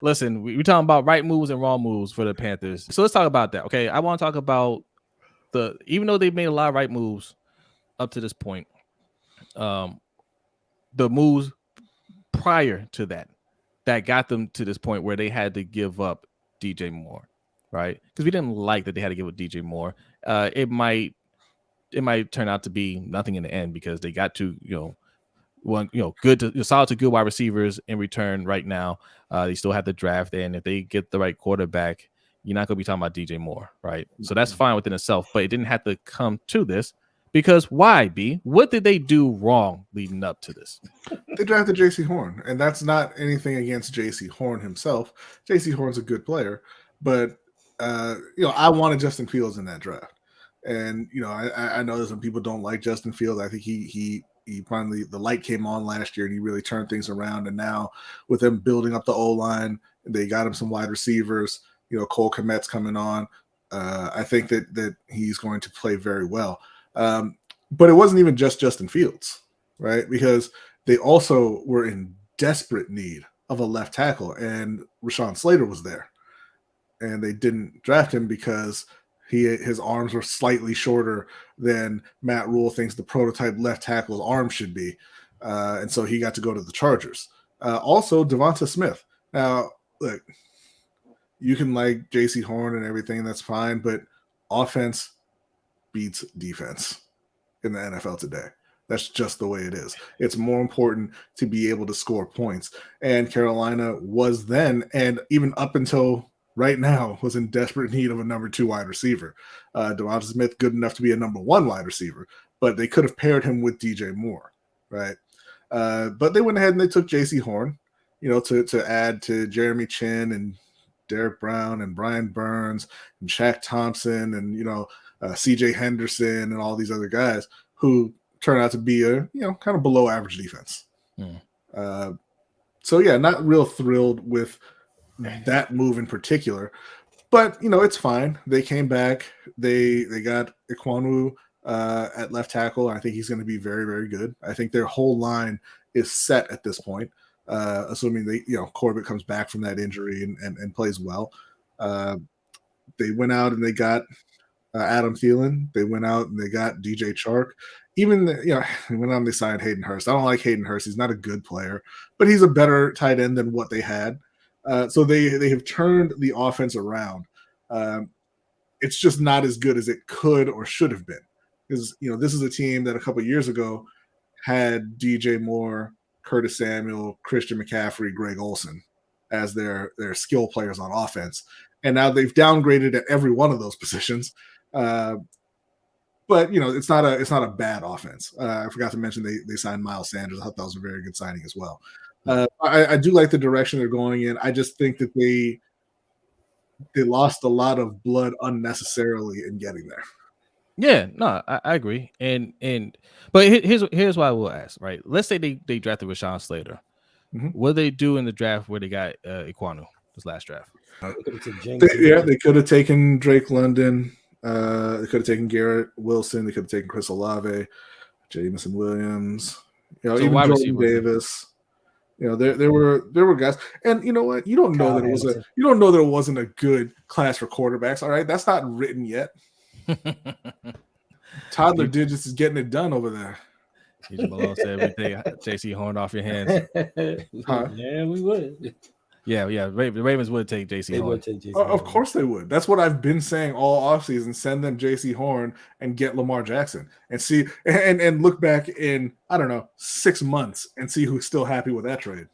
listen, we're talking about right moves and wrong moves for the Panthers. So let's talk about that. Okay, I want to talk about even though they've made a lot of right moves up to this point, the moves prior to that got them to this point where they had to give up DJ Moore, right? Because we didn't like that they had to give up DJ Moore. It might turn out to be nothing in the end because they got to solid to good wide receivers in return right now. They still have the draft, and if they get the right quarterback, you're not going to be talking about DJ Moore, right? So that's fine within itself, but it didn't have to come to this because why, B? What did they do wrong leading up to this? They drafted Jaycee Horn, and that's not anything against Jaycee Horn himself. Jaycee Horn's a good player, but I wanted Justin Fields in that draft. And, I know that some people don't like Justin Fields. I think he finally, the light came on last year and he really turned things around. And now with them building up the O-line, they got him some wide receivers. Cole Kmet's coming on. I think that he's going to play very well. But it wasn't even just Justin Fields, right? Because they also were in desperate need of a left tackle, and Rashawn Slater was there. And they didn't draft him because his arms were slightly shorter than Matt Rule thinks the prototype left tackle's arm should be. And so he got to go to the Chargers. Also, Devonta Smith. Now, look, you can like Jaycee Horn and everything, that's fine, but offense beats defense in the NFL today. That's just the way it is. It's more important to be able to score points. And Carolina was then, and even up until right now, was in desperate need of a number 2 wide receiver. Devonta Smith, good enough to be a number 1 wide receiver, but they could have paired him with DJ Moore, right? But they went ahead and they took Jaycee Horn, to add to Jeremy Chin and Derek Brown and Brian Burns and Shaq Thompson and, CJ Henderson and all these other guys who turn out to be a, kind of below average defense. So yeah, not real thrilled with that move in particular, but it's fine. They came back. They got Ekwonu at left tackle. I think he's going to be very, very good. I think their whole line is set at this point, assuming Corbett comes back from that injury and plays well. They went out and they got Adam Thielen. They went out and they got DJ Chark. Even they went out and they signed Hayden Hurst. I don't like Hayden Hurst. He's not a good player, but he's a better tight end than what they had. So they have turned the offense around. It's just not as good as it could or should have been. Because this is a team that a couple of years ago had DJ Moore, Curtis Samuel, Christian McCaffrey, Greg Olsen as their skill players on offense, and now they've downgraded at every one of those positions. But it's not a bad offense. I forgot to mention they signed Miles Sanders. I thought that was a very good signing as well. I do like the direction they're going in. I just think that they lost a lot of blood unnecessarily in getting there. Yeah, no, I agree. But here's what I will ask, right? Let's say they drafted Rashawn Slater. Mm-hmm. What did they do in the draft where they got Ekwonu, this last draft? They could have taken Drake London. They could have taken Garrett Wilson. They could have taken Chris Olave, Jamison Williams. Even Jordan Davis. There were guys, and you know what? You don't know that it wasn't a good class for quarterbacks. All right, that's not written yet. Toddler Digits is getting it done over there. DJ Malone said we take Jaycee Horn off your hands. Huh? Yeah, we would. Yeah. The Ravens would take Jaycee Horn. Of course they would. That's what I've been saying all offseason. Send them Jaycee Horn and get Lamar Jackson and see and look back in, I don't know, 6 months and see who's still happy with that trade.